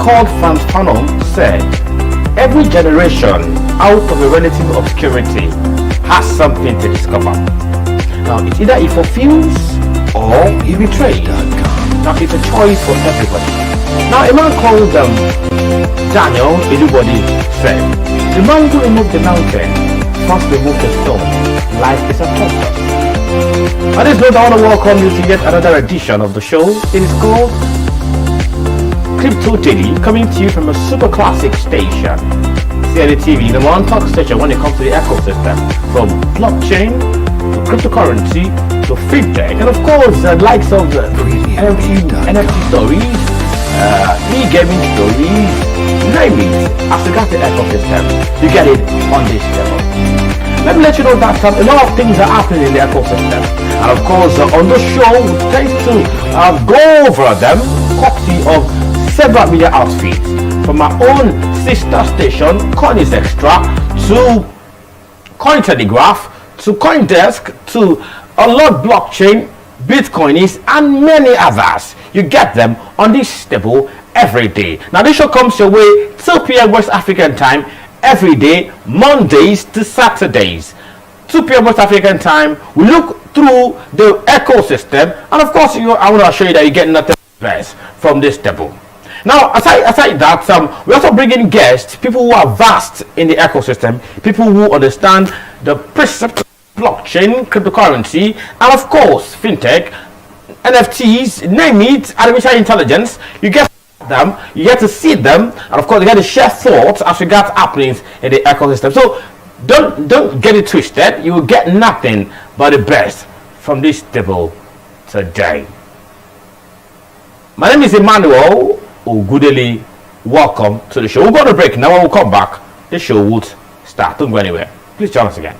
called Franz Fanon said, every generation out of a relative obscurity has something to discover. Now, it's either he fulfills or he betrays. Now, it's a choice for everybody. Now, a man called Daniel, everybody said, the man who removed the mountain must remove the stone. Life is a process. On this note, I want to welcome you to yet another edition of the show. It is called Crypto Daily, coming to you from a super classic station, CNETv, the one talk station when it comes to the ecosystem, from blockchain to cryptocurrency to fintech, and of course the likes of NFT stories, e-gaming stories, name it. As regards the ecosystem, you get it on this level. Let me let you know that a lot of things are happening in the ecosystem, and of course on the show we tend to go over them, courtesy of several media outfits, from my own sister station Coin's Extra to Cointelegraph to Coindesk to Unlock Blockchain, Bitcoinist, and many others. You get them on this stable every day. Now this show comes your way 2 p.m. West African time every day, Mondays to Saturdays. 2 p.m. West African time. We look through the ecosystem, and of course I want to show you that you get nothing less from this table. Now, aside that, we also bring in guests, people who are vast in the ecosystem, people who understand the precepts of blockchain, cryptocurrency, and of course, fintech, NFTs, name it, artificial intelligence. You get them, you get to see them, and of course, you get to share thoughts as regards happenings in the ecosystem. So, don't get it twisted. You will get nothing but the best from this table today. My name is Emmanuel Ogudeli. Welcome to the show. We'll go to break. Now when we come back, the show will start. Don't go anywhere. Please join us again.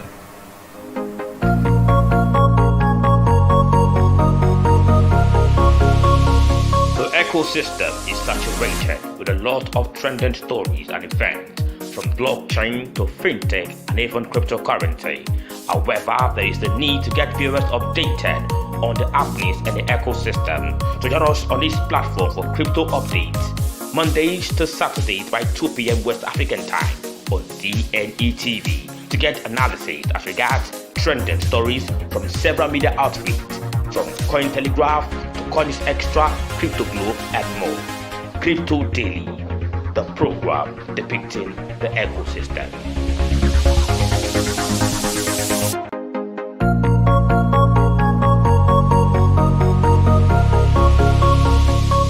The ecosystem is saturated with a lot of trending stories and events, from blockchain to fintech and even cryptocurrency. However, there is the need to get viewers updated on the happenings in the ecosystem. So join us on this platform for crypto updates, Mondays to Saturdays by 2 p.m. West African time on CNETv, to get analysis as regards trending stories from several media outfits, from Cointelegraph to Coin's Extra, Crypto Globe, and more. Crypto Daily, the program depicting the ecosystem.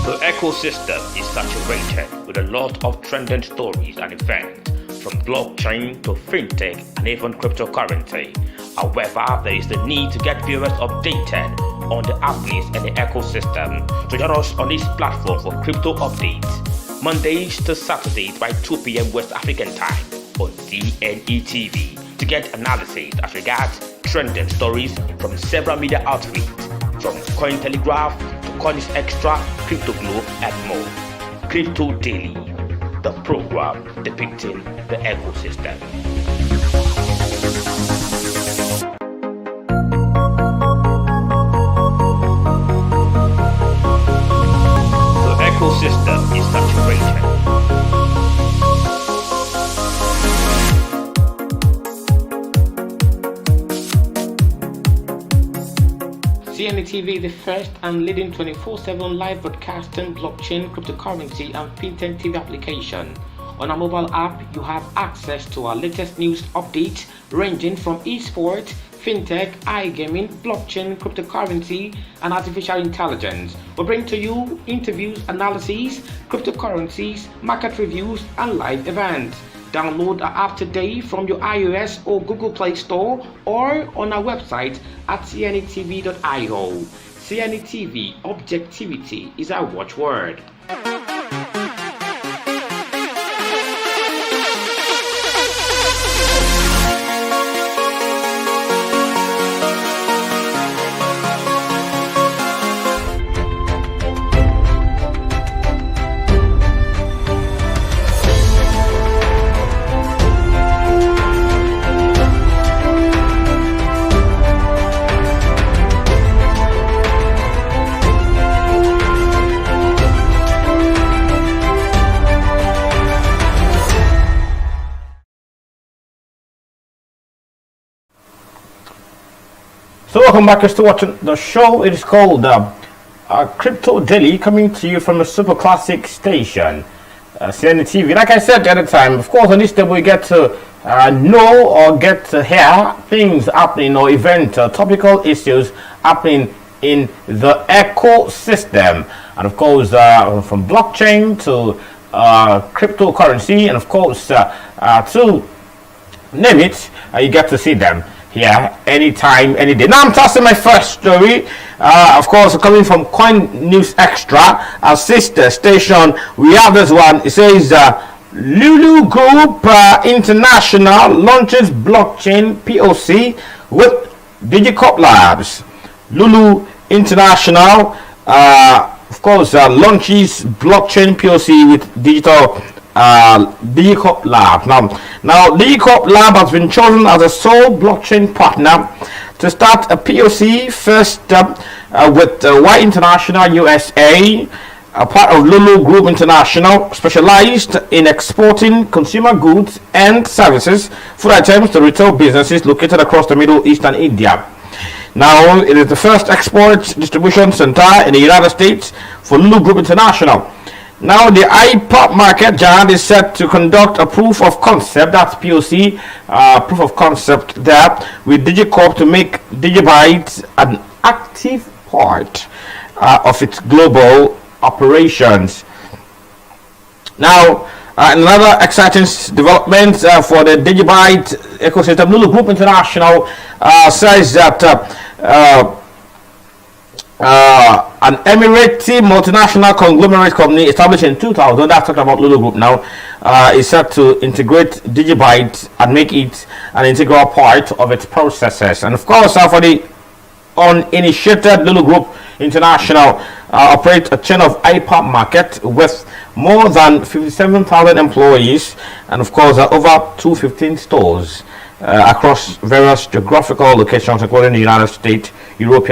The ecosystem is saturated with a lot of trending stories and events, from blockchain to fintech and even cryptocurrency. However, there is the need to get viewers updated on the happenings in the ecosystem. So join us on this platform for crypto updates, Mondays to Saturdays by 2 p.m. West African time on CNETv, to get analysis as regards trending stories from several media outfits, from Cointelegraph to Coin's Extra, Crypto Globe, and more. Crypto Daily, the program depicting the ecosystem. The ecosystem is saturated. CNETv, the first and leading 24/7 live broadcasting blockchain, cryptocurrency, and fintech TV application. On our mobile app, you have access to our latest news updates ranging from esports, fintech, iGaming, blockchain, cryptocurrency, and artificial intelligence. We bring to you interviews, analyses, cryptocurrencies, market reviews, and live events. Download our app today from your iOS or Google Play Store, or on our website at cnetv.io. CNETv, objectivity is our watchword. So welcome back. You're still watching the show. It is called Crypto Daily, coming to you from a super classic station, CNETv. Like I said the other time, of course, on this day we get to know or get to hear things happening or event topical issues happening in the ecosystem, and of course from blockchain to cryptocurrency, and of course to name it, you get to see them here anytime, any day. Now I'm tossing my first story, of course, coming from Coin News Extra, our sister station. We have this one. It says Lulu Group International launches blockchain POC with Digicorp Labs. Lulu International, of course, launches blockchain POC with Digicorp Lab. Now Digicorp Lab has been chosen as a sole blockchain partner to start a POC first with Y International USA, a part of Lulu Group International, specialized in exporting consumer goods and services, food items to retail businesses located across the Middle East and India. Now, it is the first export distribution center in the United States for Lulu Group International. Now, the iPop market giant is set to conduct a proof of concept, that's POC, proof of concept there, with Digicorp to make Digibyte an active part of its global operations. Now, another exciting development for the Digibyte ecosystem, Lulu Group International says that an Emirati multinational conglomerate company established in 2000, that's talking about Lulu Group now, is set to integrate Digibyte and make it an integral part of its processes. And of course, for the uninitiated, Lulu Group International operates a chain of iPop market with more than 57,000 employees, and of course over 215 stores across various geographical locations, including the United States, Europe,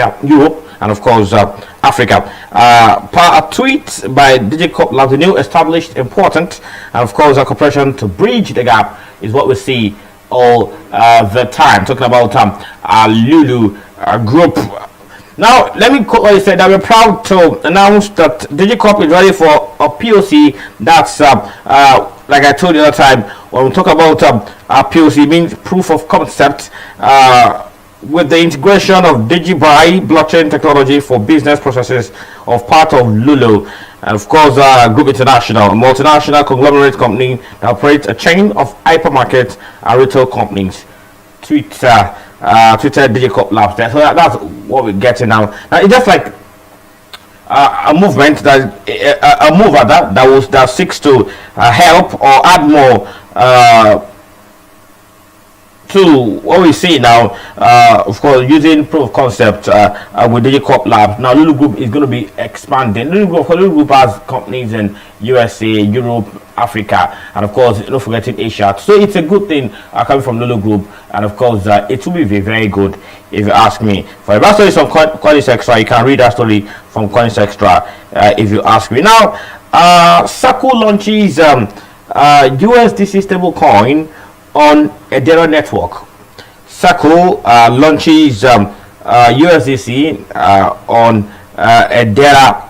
and of course Africa. Per a tweet by Digicorp Labs, the new established important, and of course a cooperation to bridge the gap is what we see all the time. Talking about Lulu Group. Now, let me quickly say that we're proud to announce that Digicorp is ready for a POC. That's like I told you the other time, when we talk about POC, means proof of concept, with the integration of Digibyte blockchain technology for business processes of part of Lulu. And of course, Group International, a multinational conglomerate company that operates a chain of hypermarket and retail companies. Twitter Digicorp Labs there. So that's what we're getting now. Now it's just like a movement a mover that seeks to help or add more to what we see now, of course, using proof of concept with Digicorp Labs. Now, Lulu Group is going to be expanding. Lulu Group has companies in USA, Europe, Africa, and of course, not forgetting Asia. So it's a good thing coming from Lulu Group, and of course, it will be very good if you ask me. For a story from Coins Extra, you can read that story from Coins Extra if you ask me. Now, Saku launches USDC stablecoin on Edera network. Saku launches USDC on Edera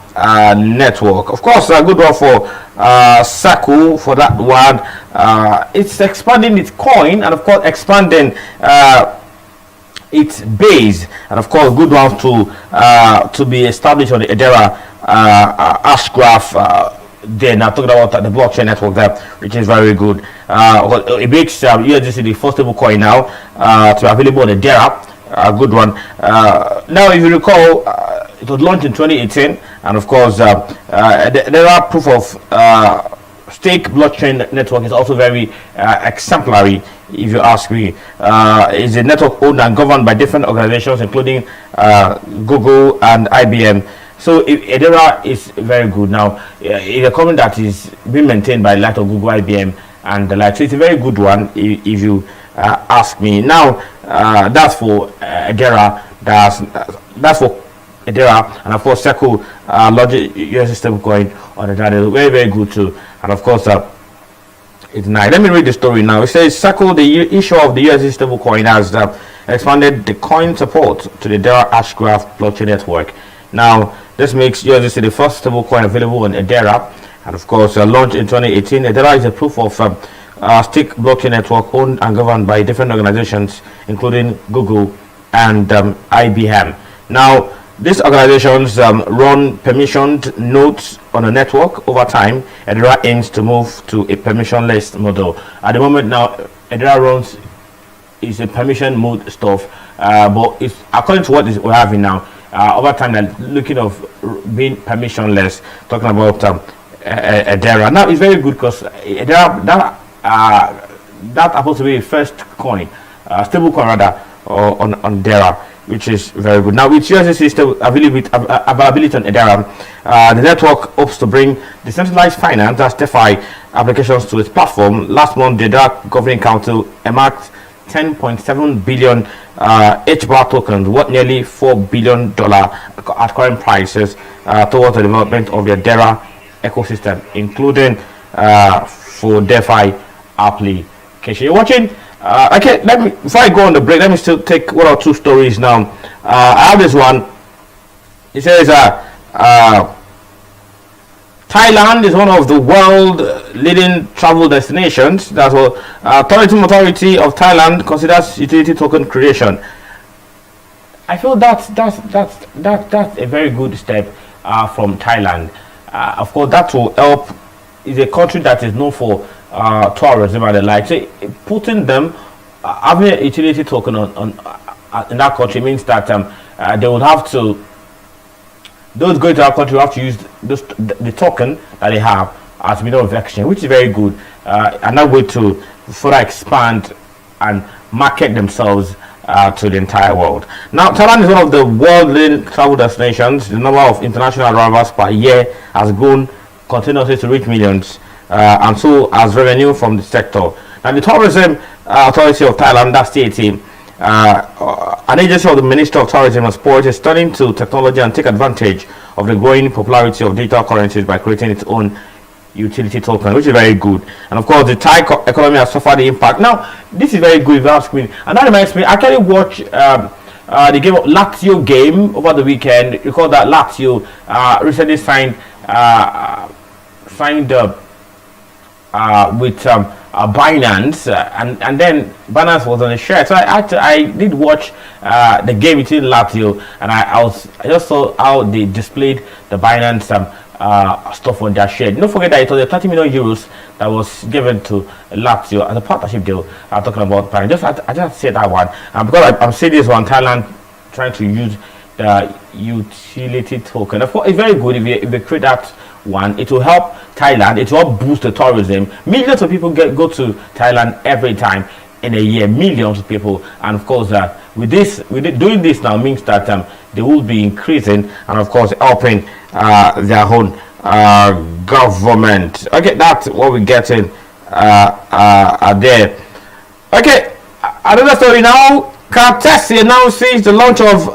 network. Of course, a good one for Saku for that one. It's expanding its coin and of course expanding its base, and of course good one to be established on the Edera hash graph. Then I'm talking about the blockchain network there, which is very good. It makes USDC the first stable coin now to be available on the Dera. A good one. Now, if you recall, it was launched in 2018, and of course, the proof of stake blockchain network is also very exemplary, if you ask me. It's a network owned and governed by different organizations, including Google and IBM. So Edera is very good. Now, it's a company that is being maintained by a lot of Google, IBM, and the like. So it's a very good one, if you ask me. Now, that's for Edera. That's for Edera, and of course, Seco Logic US stablecoin on the data. Very, very good too. And of course, it's nice. Let me read the story now. It says Seco, the issue of the USD stablecoin, has expanded the coin support to the Edera Hashgraph blockchain network. Now, this makes USDC the first stablecoin available on Edera, and of course, launched in 2018. Edera is a proof of stake blockchain network owned and governed by different organizations, including Google and IBM. Now, these organizations run permissioned nodes on a network. Over time, Edera aims to move to a permissionless model. At the moment now, Edera runs is a permission mode stuff, but it's according to what we're having now. Over time, they're looking of being permissionless. Talking about Edera. Now, it's very good because Edera that happens to be the first coin, stable coin rather, on Edera, which is very good. Now, with USDC still availability on Edera, the network hopes to bring decentralized finance, that's DeFi, applications to its platform. Last month, the Edera Governing Council earmarked $10.7 billion HBAR tokens, worth nearly $4 billion at current prices, towards the development of the Edera ecosystem, including for DeFi application. You're watching. Okay, before I go on the break, let me still take one or two stories now. I have this one. It says Thailand is one of the world leading travel destinations. That's what Tourism Authority of Thailand considers utility token creation. I feel that's a very good step from Thailand. Of course, that will help. Is a country that is known for tourism and the like. So putting them having a utility token on in that country means that they would have to, those going to that country will have to use the token that they have as medium of exchange, which is very good, and that way to further expand and market themselves to the entire world. Now, Thailand is one of the world leading travel destinations. The number of international arrivals per year has grown continuously to reach millions, and so has revenue from the sector. Now, the Tourism Authority of Thailand, that's TAT, an agency of the Ministry of Tourism and Sport, is turning to technology and take advantage of the growing popularity of digital currencies by creating its own utility token, which is very good. And of course, the Thai economy has suffered the impact. Now, this is very good if you ask me, and that reminds me, I actually watched the game of Lazio game over the weekend. You call that Lazio recently signed with Binance, and then Binance was on the share. So I did watch the game between Lazio, and I just saw how they displayed the Binance stuff on their share. Don't forget that it was the 30 million euros that was given to Lazio as a partnership deal. I'm talking about Binance. I just said that one, and because I'm seeing this one, Thailand trying to use the utility token. Of course, it's very good if they create that one. It will help Thailand. It will help boost the tourism. Millions of people go to Thailand every time in a year. Millions of people, and of course, with doing this now means that they will be increasing, and of course, helping their own government. Okay, that's what we're getting there. Okay, another story now. Courtesy announces the launch of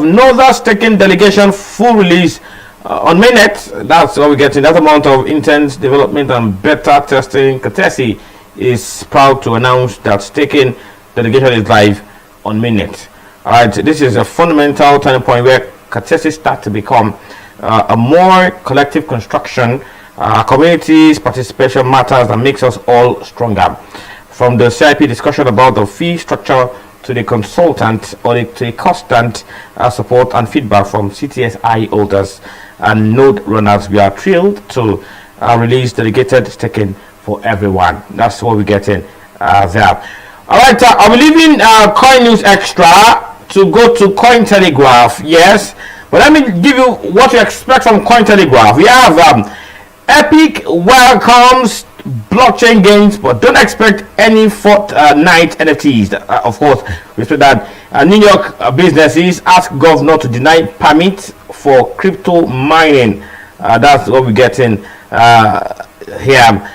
Northern Staking Delegation full release on mainnet. That's what we're getting. That amount of intense development and beta testing. Courtesy is proud to announce that staking delegation is live on mainnet. Alright, this is a fundamental turning point where Courtesy start to become a more collective construction. Community's participation matters and makes us all stronger. From the CIP discussion about the fee structure to the consultant or to the constant support and feedback from CTSI holders and node runners, we are thrilled to release delegated staking for everyone. That's what we're getting there. Alright, I'll be leaving Coin News Extra to go to Cointelegraph. Yes, but let me give you what you expect from Cointelegraph. We have Epic welcomes blockchain gains, but don't expect any Fortnite NFTs. Of course, we expect that New York businesses ask governor to deny permit for crypto mining. That's what we're getting here.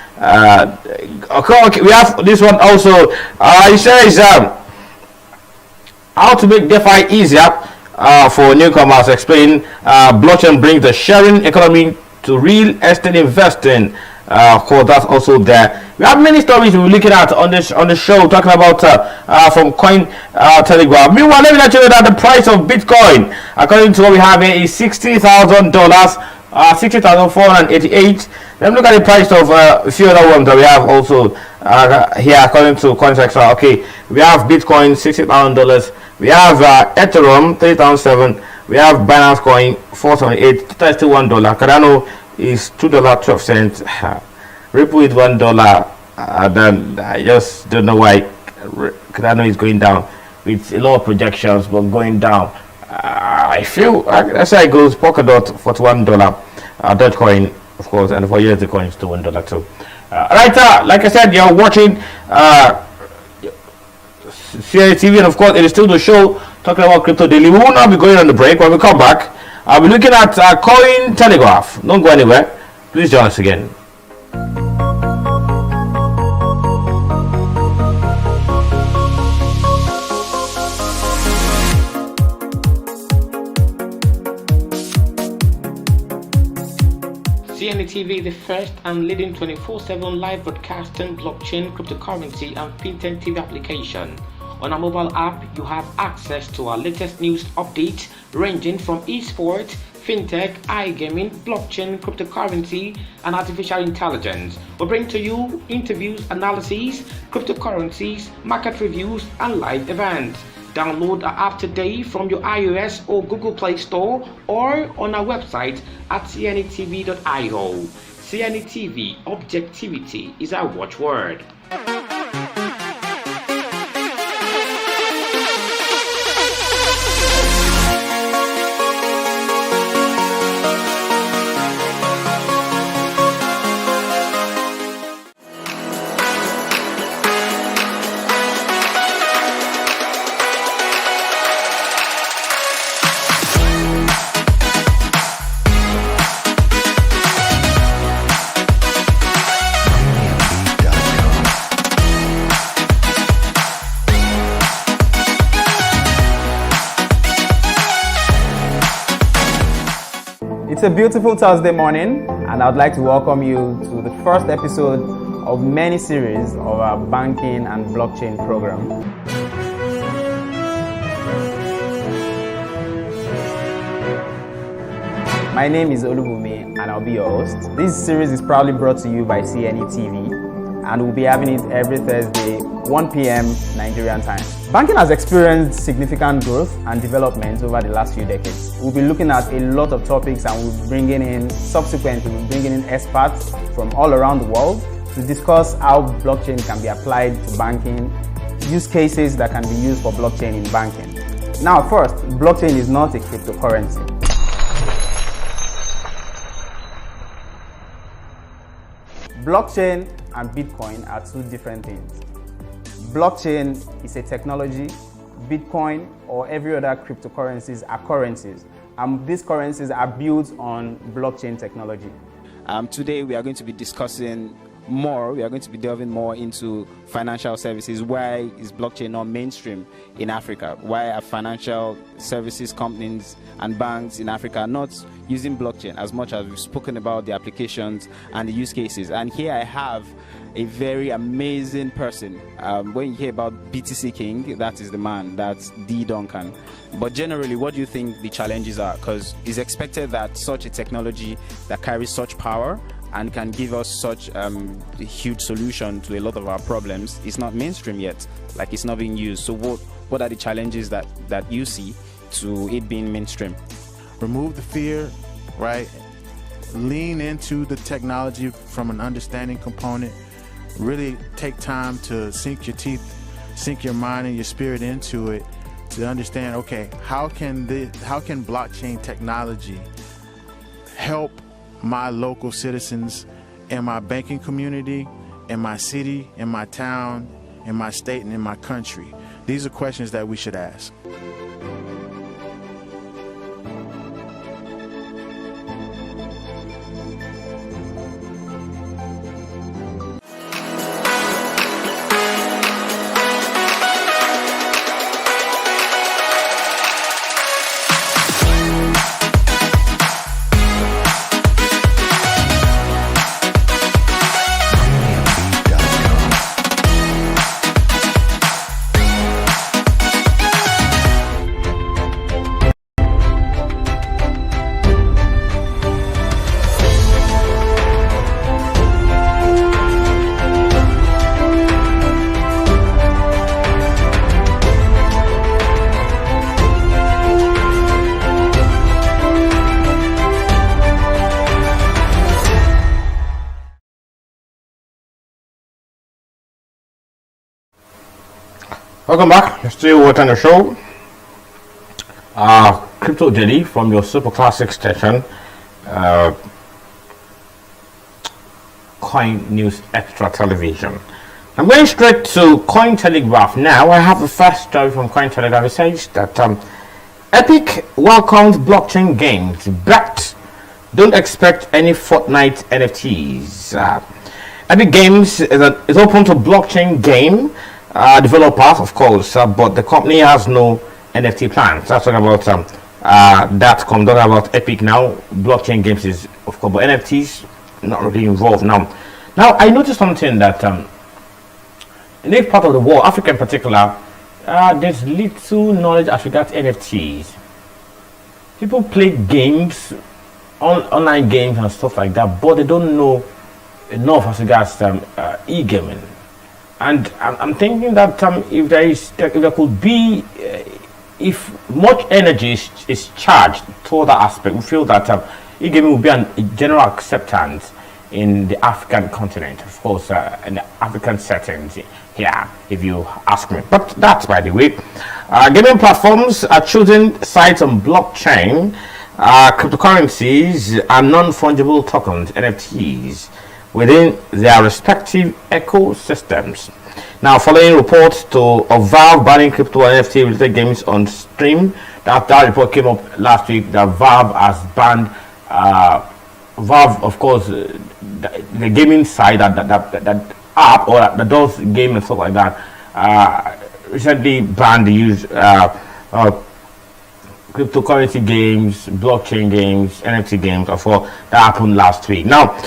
Okay, we have this one also. It says how to make DeFi easier for newcomers. Explain blockchain brings the sharing economy to real estate investing. Of course, that's also there. We have many stories we're looking at on the show, talking about from Coin Telegraph. Meanwhile, let me let you know that the price of Bitcoin, according to what we have here, is $60,000, 60,488. Let me look at the price of a few other ones that we have also here, according to CoinTextra. Okay, we have Bitcoin $60,000. We have Ethereum 3,007. We have Binance Coin 478. Tether is still $1. Cardano is $2.12. Ripple is $1. Then I just don't know why Cardano is going down with a lot of projections, but going down. I feel that's how it goes. Polkadot $41. Dogecoin, of course, and for years the coin is still $1 too. Right, like I said, you're watching CNETv, and of course, it is still the show talking about crypto daily. We will not be going on the break. When we come back, I'll be looking at Coin Telegraph. Don't go anywhere. Please join us again. CNETv, the first and leading 24/7 live broadcasting blockchain, cryptocurrency and fintech TV application. On our mobile app, you have access to our latest news updates ranging from esports, fintech, iGaming, blockchain, cryptocurrency and artificial intelligence. We bring to you interviews, analyses, cryptocurrencies, market reviews and live events. Download our app today from your iOS or Google Play Store or on our website at cnetv.io. CNETv, objectivity is our watchword. It's a beautiful Thursday morning, and I'd like to welcome you to the first episode of many series of our banking and blockchain program. My name is Olubumi, and I'll be your host. This series is proudly brought to you by CNETv, and we'll be having it every Thursday, 1 p.m. Nigerian time. Banking has experienced significant growth and development over the last few decades. We'll be looking at a lot of topics, and we'll be bringing in experts from all around the world to discuss how blockchain can be applied to banking, use cases that can be used for blockchain in banking. Now, first, blockchain is not a cryptocurrency. Blockchain and Bitcoin are two different things. Blockchain is a technology. Bitcoin or every other cryptocurrencies are currencies. These currencies are built on blockchain technology. Today we are going to be discussing more. We are going to be delving more into financial services. Why is blockchain not mainstream in Africa? Why are financial services companies and banks in Africa not using blockchain as much as we've spoken about the applications and the use cases? And here I have a very amazing person. When you hear about BTC King, that is the man, that's D. Duncan. But generally, what do you think the challenges are? Because it's expected that such a technology that carries such power and can give us such a huge solution to a lot of our problems is not mainstream yet, like it's not being used. So what are the challenges that you see to it being mainstream? Remove the fear, right? Lean into the technology from an understanding component. Really take time to sink your teeth, sink your mind and your spirit into it to understand, okay, how can blockchain technology help my local citizens in my banking community, in my city, in my town, in my state, and in my country? These are questions that we should ask. Welcome back. You're still watching the show. Crypto Daily from your super classic station, Coin News Extra Television. I'm going straight to Cointelegraph now. I have the first story from Cointelegraph. It says that Epic welcomes blockchain games, but don't expect any Fortnite NFTs. Epic Games is open to blockchain game developers, of course, but the company has no NFT plans. That's talking about don't about Epic now. Blockchain games is, of course, but NFTs not really involved now. Now I noticed something that in this part of the world, Africa in particular, there's little knowledge as regards NFTs. People play games, online games and stuff like that, but they don't know enough as regards e-gaming. And I'm thinking that if there could be, if much energy is charged toward that aspect, we feel that e-gaming will be a general acceptance in the African continent, of course, in the African settings here, if you ask me. But that's by the way. Gaming platforms are choosing sites on blockchain, cryptocurrencies, and non-fungible tokens, NFTs, within their respective ecosystems. Now, following reports of Valve banning crypto and NFT related games on Steam, that report came up last week that Valve has banned Valve, of course, the gaming side that app or that does game and stuff like that, recently banned the use cryptocurrency games, blockchain games, NFT games, of course, that happened last week. Now,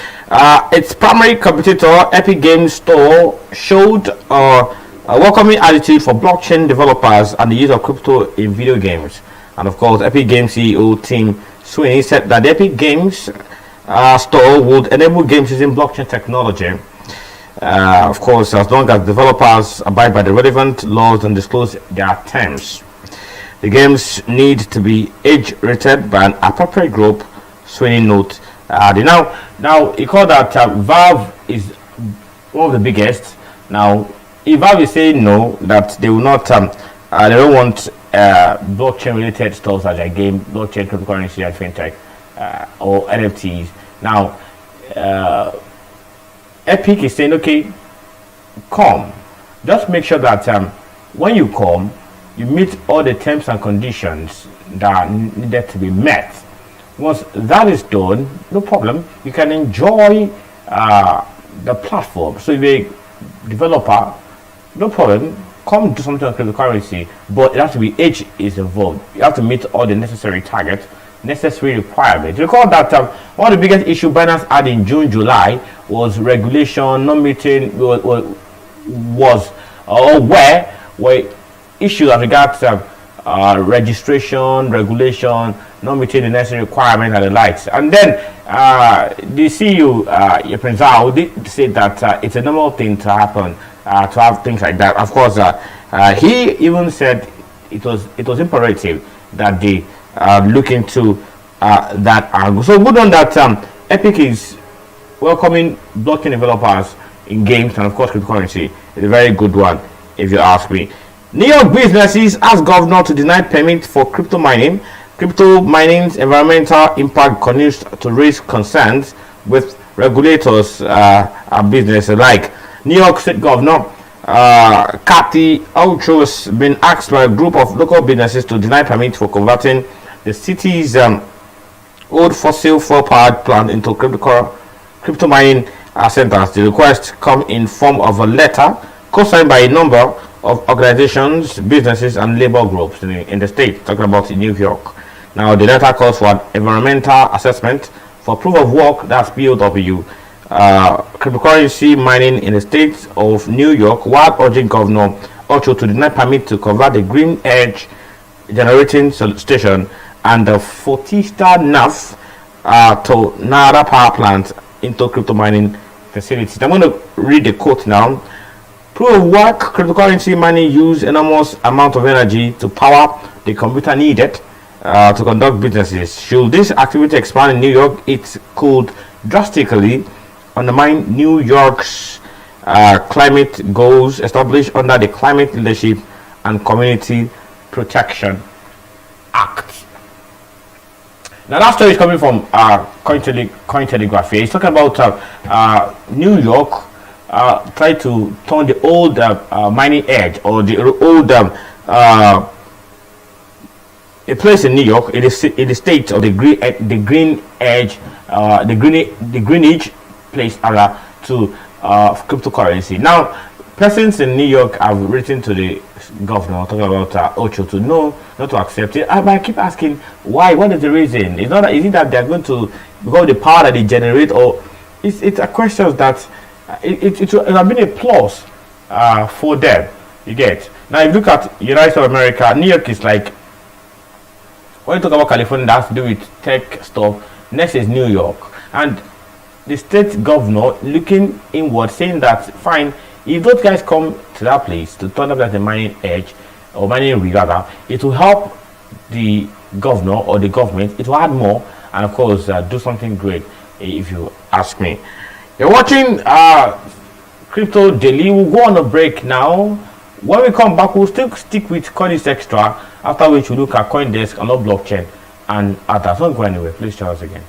its primary competitor, Epic Games Store, showed a welcoming attitude for blockchain developers and the use of crypto in video games. And of course, Epic Games CEO Tim Sweeney said that the Epic Games Store would enable games using blockchain technology. Of course, as long as developers abide by the relevant laws and disclose their terms. The games need to be age-rated by an appropriate group, Sweeney note. Now, you call that Valve is one of the biggest. Now, if Valve is saying no, that they will not, they don't want blockchain-related stuff as a game, blockchain, cryptocurrency, and fintech, or NFTs. Now, Epic is saying, okay, come. Just make sure that when you come, you meet all the terms and conditions that needed to be met. Once that is done, no problem, you can enjoy the platform. So if you're a developer, no problem, come do something on cryptocurrency, but it has to be age is involved. You have to meet all the necessary targets, necessary requirements. Recall that one of the biggest issues Binance had in June, July was regulation, not meeting, were issues as regards registration, regulation, not meeting the necessary requirements and the likes. And then the CEO, Prinzao, did say that it's a normal thing to happen, to have things like that. Of course, he even said it was imperative that they look into that angle. So good on that. Epic is welcoming blockchain developers in games and of course cryptocurrency. It's a very good one, if you ask me. New York businesses ask governor to deny permit for crypto mining. Crypto mining's environmental impact continues to raise concerns with regulators and business alike. New York State Governor Kathy Hochul has been asked by a group of local businesses to deny permit for converting the city's old fossil fuel-powered plant into crypto mining centers. The request comes in form of a letter co-signed by a number of organizations, businesses, and labor groups in the state, talking about in New York. Now, the letter calls for an environmental assessment for proof of work, that's POW, cryptocurrency mining in the state of New York, while urging Governor Hochul to deny permit to convert the Green Edge generating station and the Fortista NAF to Nara power plant into crypto mining facilities. I'm going to read the quote now. Proof of work, cryptocurrency mining use enormous amount of energy to power the computer needed to conduct businesses. Should this activity expand in New York, it could drastically undermine New York's climate goals established under the Climate Leadership and Community Protection Act. Now that story is coming from Cointelegraph. It's talking about New York try to turn the old mining edge, or the old a place in New York, in the state of the green edge, the Greenwich place area, to cryptocurrency. Now, persons in New York have written to the governor talking about Ocho to not to accept it. But I keep asking why. What is the reason? It's not that, is it that they're going to, because of the power that they generate, or it's a question that it would have been a plus for them. You get. Now, if you look at United States of America, New York is like, when you talk about California, that has to do with tech stuff. Next is New York, and the state governor looking inward, saying that fine, if those guys come to that place to turn up as a mining edge or mining rig rather, it will help the governor or the government. It will add more, and of course do something great, if you ask me. You're watching Crypto Daily. We'll go on a break now. When we come back, we'll still stick with Coindesk Extra, after which we'll look at Coindesk, and blockchain, and others. Don't go anywhere. Please join us again.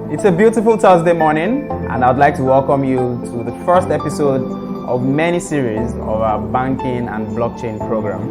It's a beautiful Thursday morning, and I'd like to welcome you to the first episode of many series of our banking and blockchain program.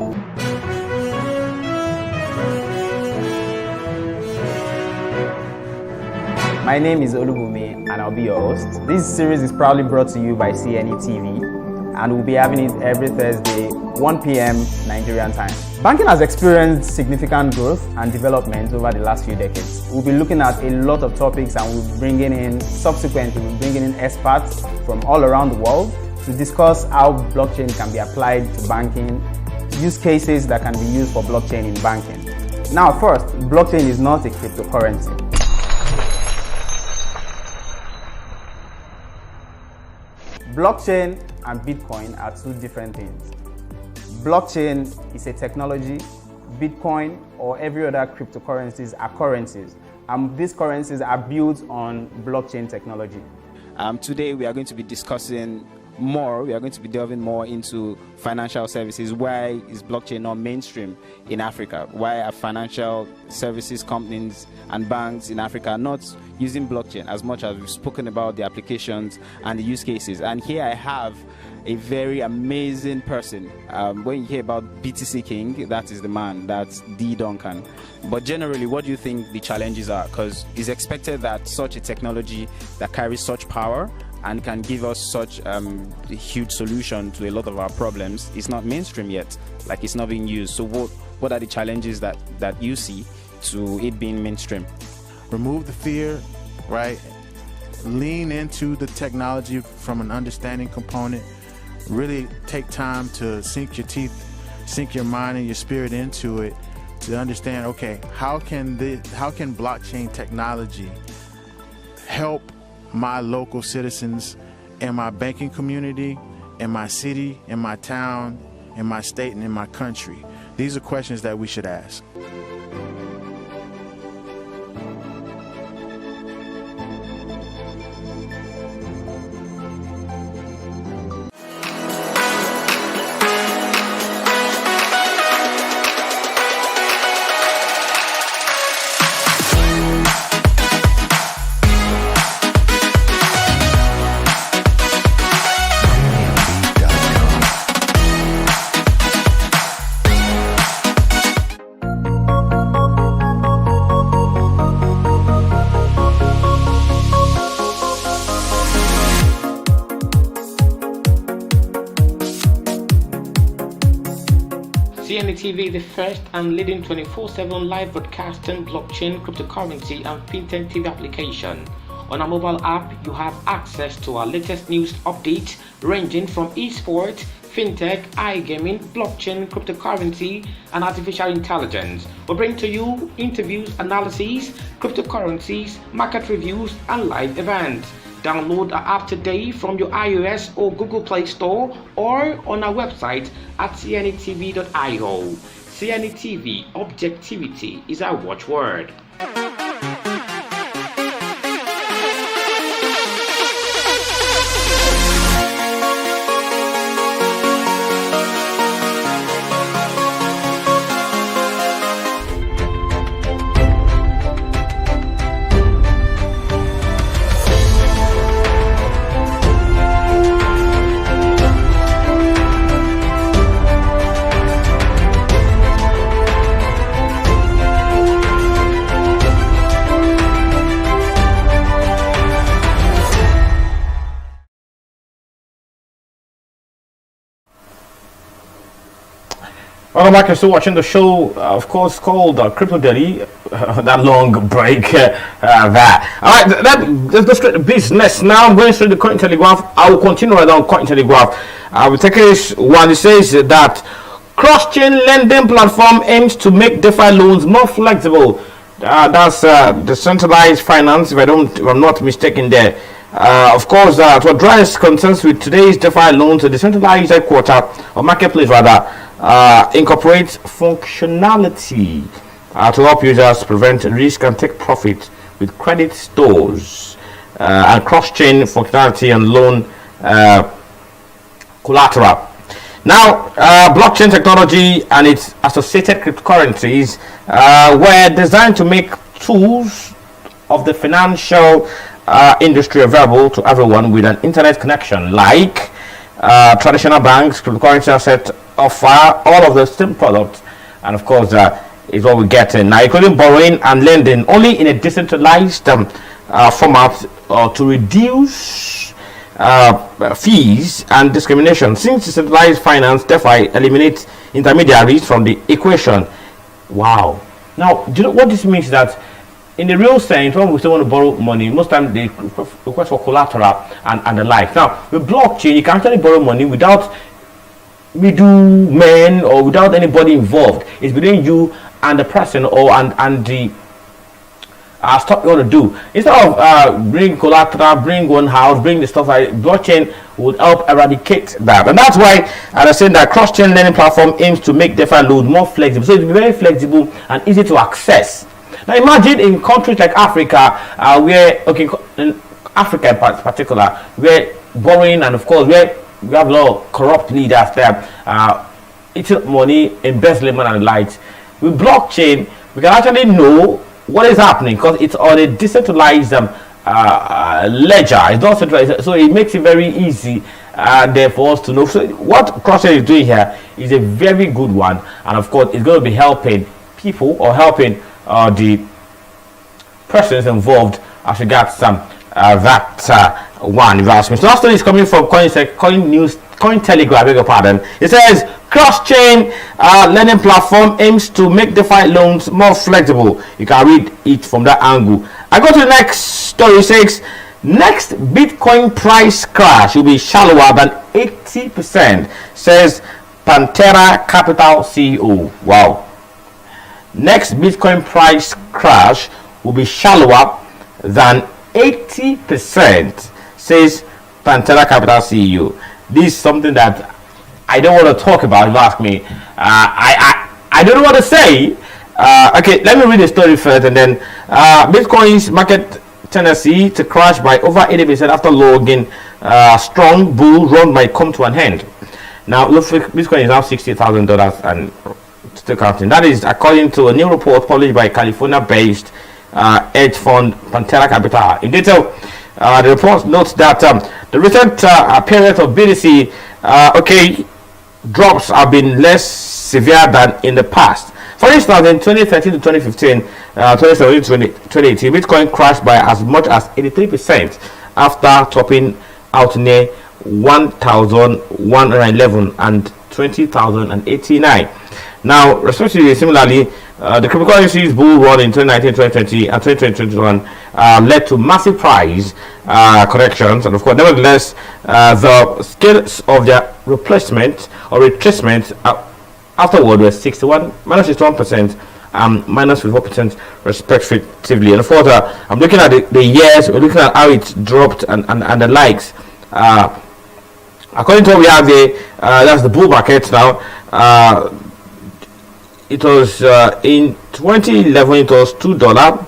My name is Olubumi, and I'll be your host. This series is proudly brought to you by CNETv, and we'll be having it every Thursday, 1 p.m. Nigerian time. Banking has experienced significant growth and development over the last few decades. We'll be looking at a lot of topics, and we'll be bringing in experts from all around the world to discuss how blockchain can be applied to banking, use cases that can be used for blockchain in banking. Now, first, blockchain is not a cryptocurrency. Blockchain and Bitcoin are two different things. Blockchain is a technology. Bitcoin or every other cryptocurrencies are currencies. These currencies are built on blockchain technology. Today we are going to be discussing more. We are going to be delving more into financial services. Why is blockchain not mainstream in Africa? Why are financial services companies and banks in Africa not using blockchain as much as we've spoken about the applications and the use cases? And here I have a very amazing person. When you hear about BTC King, that is the man, that's D. Duncan. But generally, what do you think the challenges are? Because it's expected that such a technology that carries such power and can give us such a huge solution to a lot of our problems is not mainstream yet, like it's not being used. So what are the challenges that you see to it being mainstream? Remove the fear, right? Lean into the technology from an understanding component. Really take time to sink your teeth, sink your mind and your spirit into it to understand, okay, how can blockchain technology help my local citizens in my banking community, in my city, in my town, in my state, and in my country? These are questions that we should ask. CNETv, the first and leading 24/7 live broadcasting blockchain, cryptocurrency and FinTech TV application. On our mobile app, you have access to our latest news updates ranging from esports, fintech, iGaming, blockchain, cryptocurrency, and artificial intelligence. We bring to you interviews, analyses, cryptocurrencies, market reviews, and live events. Download our app today from your iOS or Google Play Store or on our website at CNETv.io. CNETv, objectivity is our watchword. Welcome back. You're still watching the show, of course, called Crypto Daily. That long break there. All right, let's go straight to business. Now I'm going straight to Coin Telegraph. I will continue right on Coin Telegraph. I will take this one. It says that cross-chain lending platform aims to make DeFi loans more flexible. That's decentralized finance, if I'm not mistaken there. Of course, to address concerns with today's DeFi loans, the decentralized headquarter or marketplace rather incorporates functionality to help users prevent risk and take profit with credit stores and cross-chain functionality and loan collateral. Now, blockchain technology and its associated cryptocurrencies were designed to make tools of the financial industry available to everyone with an internet connection, like traditional banks. Cryptocurrency asset offer all of the same products, and of course is what we get now, including borrowing and lending, only in a decentralized format to reduce fees and discrimination. Since decentralized finance DeFi eliminates intermediaries from the equation. Wow. Now, do you know what this means? That in the real sense, when we still want to borrow money, most times they request for collateral and the like. Now, with blockchain, you can actually borrow money without middlemen or without anybody involved. It's between you and the person or and the stuff you want to do. Instead of bring collateral, bring one house, bring the stuff, blockchain would help eradicate that. And that's why, as I said, that cross-chain lending platform aims to make DeFi loans more flexible. So it's very flexible and easy to access. Now imagine in countries like Africa, in Africa in particular, where borrowing and of course where we have a lot of corrupt leaders there, eating money, embezzlement and the likes. With blockchain, we can actually know what is happening because it's on a decentralized ledger. It's not centralized, so it makes it very easy there for us to know. So what cross-chain is doing here is a very good one, and of course it's going to be helping people or helping the persons involved as regards some that one. If you ask me. So that story is coming from Coin Telegraph, I beg your pardon. It says cross-chain lending platform aims to make DeFi loans more flexible. You can read it from that angle. I go to the next story. It says next Bitcoin price crash will be shallower than 80%, says Pantera Capital CEO. Wow. Next Bitcoin price crash will be shallower than 80%, says Pantera Capital CEO. This is something that I don't want to talk about. If you ask me, I don't know what to say. Okay, let me read the story first, and then Bitcoin's market tendency to crash by over 80% after logging strong bull run might come to an end. Now, look, Bitcoin is now $60,000 and still counting. That is according to a new report published by California-based hedge fund Pantera Capital. In detail, the report notes that the recent period of BTC drops have been less severe than in the past. For instance, in 2013 to 2015, 2017 to 2018, Bitcoin crashed by as much as 83% after topping out near 1,111 and 20,089. Now, respectively, similarly, the cryptocurrencies bull run in 2019, 2020, and 2021 led to massive price corrections, and of course, nevertheless, the scales of their replacement or retracement afterward were 61 minus 61%. Minus 54% respectively. And of course, I'm looking at the years, we're looking at how it dropped and the likes. According to what we have there, that's the bull market now. It was in 2011, it was $2,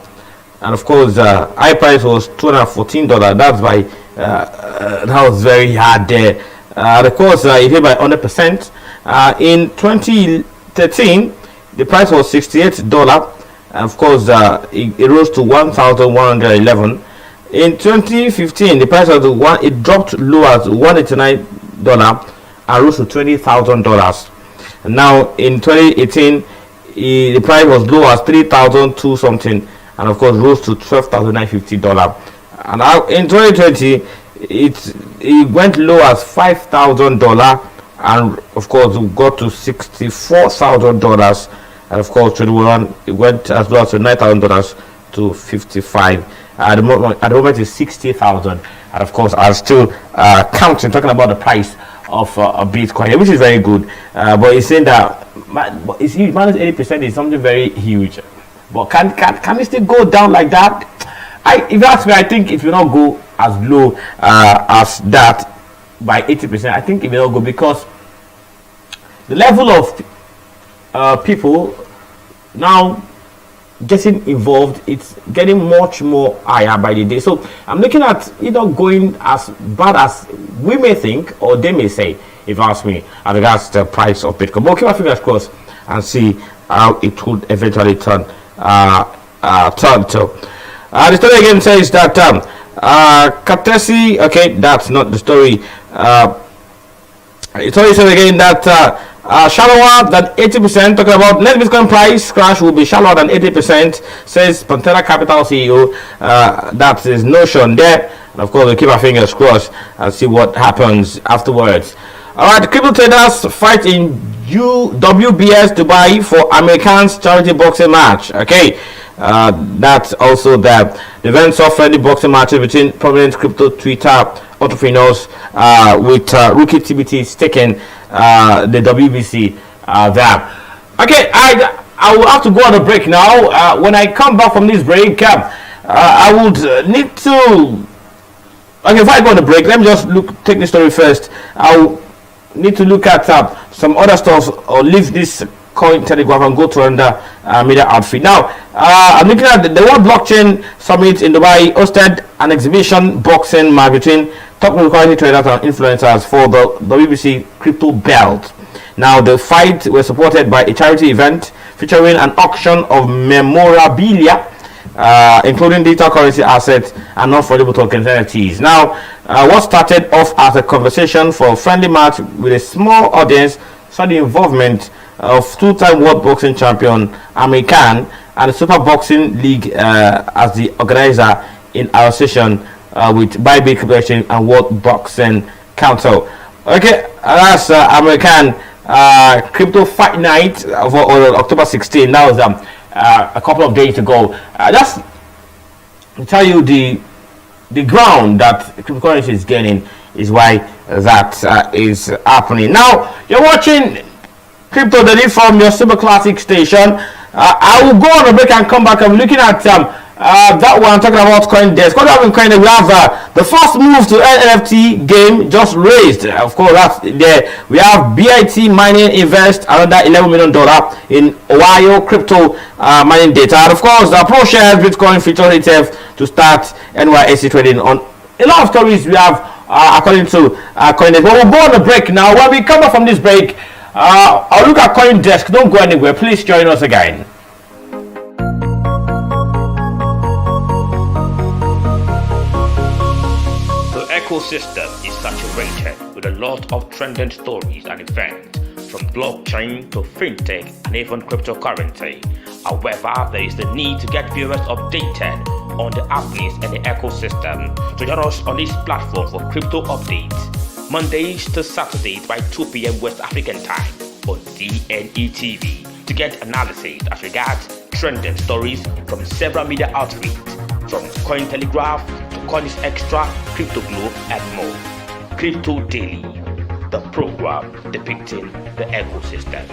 and of course, high price was $214. That's by that was very hard there. And of course, it hit by 100%. In 2013. The price was $68, and of course, it rose to $1,111. In 2015, the price was it dropped low at $189 and rose to $20,000. And now in 2018, the price was low as $3,002 something, and of course rose to $12,950. And now in 2020, it went low as $5,000, and of course we got to $64,000. And of course, 21 it went as low as $9,000 to 55. At the moment, it's 60,000. And of course, I'm still counting, talking about the price of Bitcoin, which is very good. But he's saying that it's huge. Minus 80% is something very huge. But can it still go down like that? If you ask me, I think it will not go as low as that by 80%. I think it will not go because the level of people now getting involved, it's getting much more higher by the day. So I'm looking at it not going as bad as we may think or they may say, if you ask me, as regards the price of Bitcoin. But keep our fingers crossed and see how it would eventually turn to. The story again says that Katesi, okay, that's not the story. The story says again that shallower than 80%, talking about net Bitcoin price crash will be shallower than 80%, says Pantera Capital CEO. That's his notion there. And of course, we'll keep our fingers crossed and see what happens afterwards. Alright, crypto traders fight in WBS Dubai for Americans charity boxing match. Okay, that's also the event saw friendly boxing matches between prominent crypto Twitter entrepreneurs with rookie TBT staking the WBC there. Okay, I will have to go on a break now. When I come back from this break, I would need to. Okay, if I go on a break, let me just take this story first. I'll need to look at some other stuff or leave this coin telegraph and go to another media outfit. Now, I'm looking at the World Blockchain Summit in Dubai hosted an exhibition boxing match between top cryptocurrency traders and influencers for the WBC Crypto Belt. Now, the fight was supported by a charity event featuring an auction of memorabilia, including digital currency assets and non-fungible tokens (NFTs). Now, what started off as a conversation for a friendly match with a small audience saw the involvement of two-time world boxing champion Amir Khan and the Super Boxing League as the organizer in association with Bybit Crypto Exchange and World Boxing Council. Okay, that's Amir Khan Crypto Fight Night for October 16. That was a couple of days ago. Just to tell you the ground that cryptocurrency is gaining is why that is happening. Now you're watching Crypto Daily from your super classic station. I will go on a break and come back. I'm looking at that one. I'm talking about CoinDesk. What happened? CoinDesk, we have the first move to NFT game just raised. Of course, that's there. We have BIT Mining invest another $11 million in Ohio crypto mining data. And of course, the Pro shares Bitcoin feature ETF to start NYSE trading on a lot of stories we have according to CoinDesk. But we'll go on a break now. When we come back from this break, I'll look at CoinDesk. Don't go anywhere. Please join us again. The ecosystem is saturated with a lot of trending stories and events, from blockchain to fintech and even cryptocurrency. However, there is the need to get viewers updated on the happenings in the ecosystem. So join us on this platform for crypto updates, Mondays to Saturdays by 2 p.m. West African time on CNETv. to get analysis as regards trending stories from several media outlets, from Cointelegraph to Coins Extra, Crypto Globe, and more. Crypto Daily, the program depicting the ecosystem.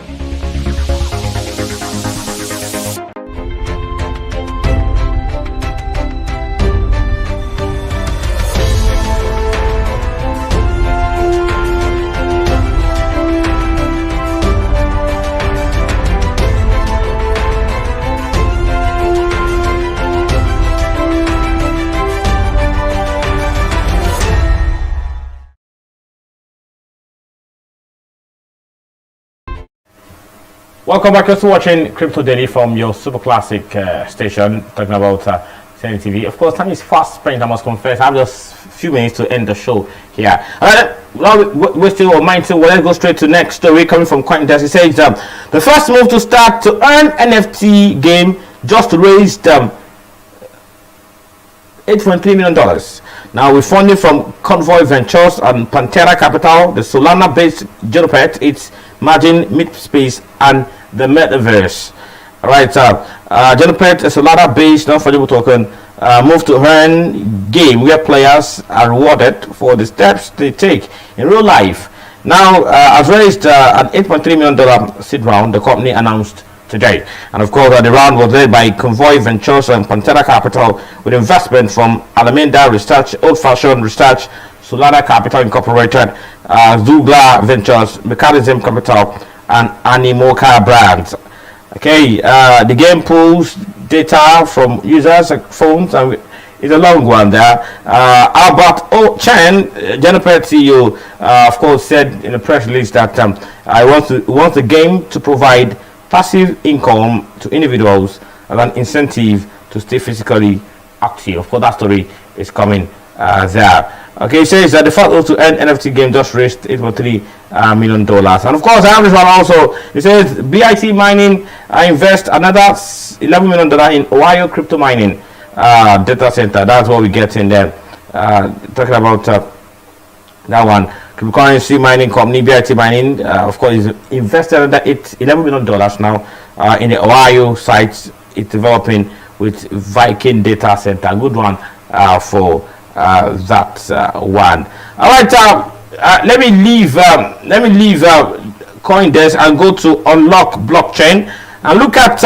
Welcome back. You're still watching Crypto Daily from your super classic station, talking about CNETv. Of course, time is fast spent, I must confess. I have just a few minutes to end the show here. We're still mindful. Well, let's go straight to the next story coming from CoinDesk. It says the first move to start to earn NFT game just raised $8.3 million. Now, with funding from Convoy Ventures and Pantera Capital, the Solana-based Genopet, its margin, mid-space, and the Metaverse. Right, Genopet, a Solana-based non-fungible token, moved to earn game where players are rewarded for the steps they take in real life. Now, has raised an $8.3 million seed round, the company announced today. And of course, the round was led by Convoy Ventures and Pantera Capital with investment from Alameda Research, Old Fashioned Research, Solana Capital Incorporated, Zugla Ventures, Mechanism Capital, and Animoca Brands. Okay, the game pulls data from users' phones, and it's a long one there. Albert O. Chen, Genopet CEO, of course, said in a press release that I want the game to provide passive income to individuals as an incentive to stay physically active. Of course, that story is coming there. Okay, it says that the first to earn NFT game just raised $8.3 million. And of course, I have this one also. It says BIT Mining invest another $11 million in Ohio crypto mining data center. That's what we get in there. Talking about that one. Cryptocurrency mining company BIT Mining, of course, is invested under $11 million now in the Ohio site it's developing with Viking Data Center. Good one for that one. All right, let me leave CoinDesk and go to Unlock Blockchain and look at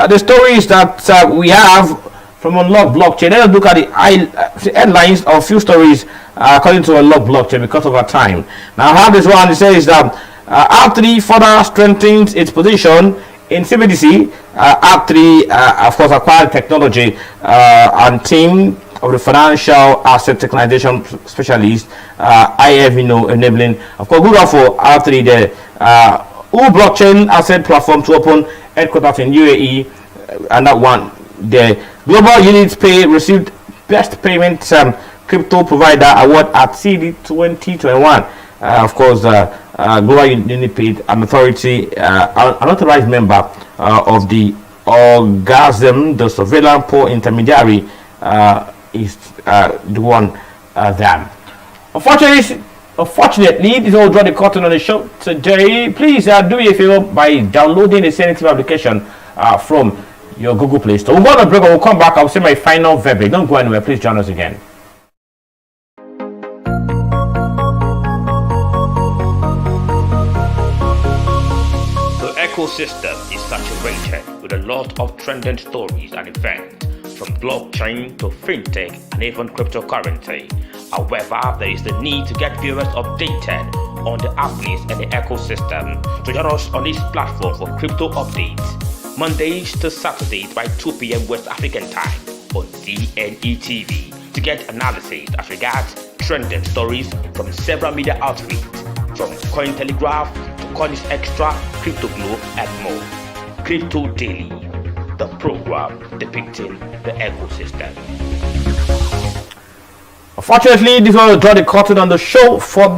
the stories that we have from Unlock Blockchain. Let's look at the headlines of a few stories according to Unlock Blockchain because of our time. Now, I have this one. It says that R3 further strengthens its position in CBDC. R3, of course, acquired technology and team of the financial asset tokenization specialist, IFNO, enabling, of course, good for R3, the blockchain asset platform to open headquarters in UAE, and that one, the Global Unit Pay received Best Payment Crypto Provider Award at CD 2021. Of course, Global Unit Pay, an authority, an authorized member of the Orgasm, the surveillance pool intermediary, is the one there. Unfortunately, this will draw the curtain on the show today. Please do me a favor by downloading the CNETv application from your Google Play Store. We'll go on a break and we'll come back. I'll say my final verdict. Don't go anywhere. Please join us again. The ecosystem is saturated with a lot of trending stories and events, from blockchain to fintech and even cryptocurrency. However, there is the need to get viewers updated on the happenings in the ecosystem. So join us on this platform for crypto updates, Mondays to Saturdays by 2 p.m. West African time on CNETv, to get analysis as regards trending stories from several media outlets, from Cointelegraph to Coins Extra, Crypto Globe, and more. Crypto Daily, the program depicting the ecosystem. Unfortunately, this will draw the curtain on the show for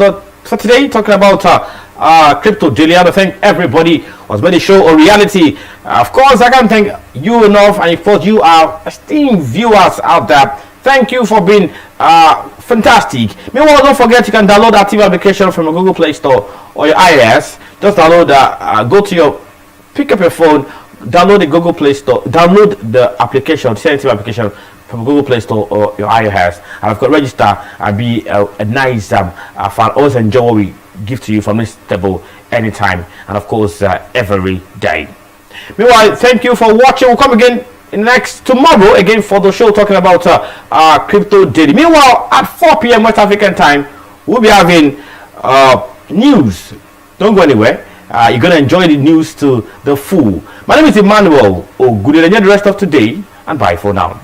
today, talking about Crypto Daily. I want to thank everybody who has made the show a reality. Of course, I can't thank you enough, and of course, you are esteemed viewers out there. Thank you for being fantastic. Meanwhile, don't forget you can download our TV application from your Google Play Store or your iOS. Just download, go to your pick up your phone, download the Google Play Store, download the application, CNETv application from Google Play Store or your iOS, and of course register and be a nice fan. Always enjoy what we give to you from this table anytime, and of course every day. Meanwhile, thank you for watching. We'll come again tomorrow again for the show talking about crypto daily. Meanwhile, at 4 p.m. West African time, we'll be having news. Don't go anywhere. You're gonna enjoy the news to the full. My name is Emmanuel. Good enjoy the rest of today, and bye for now.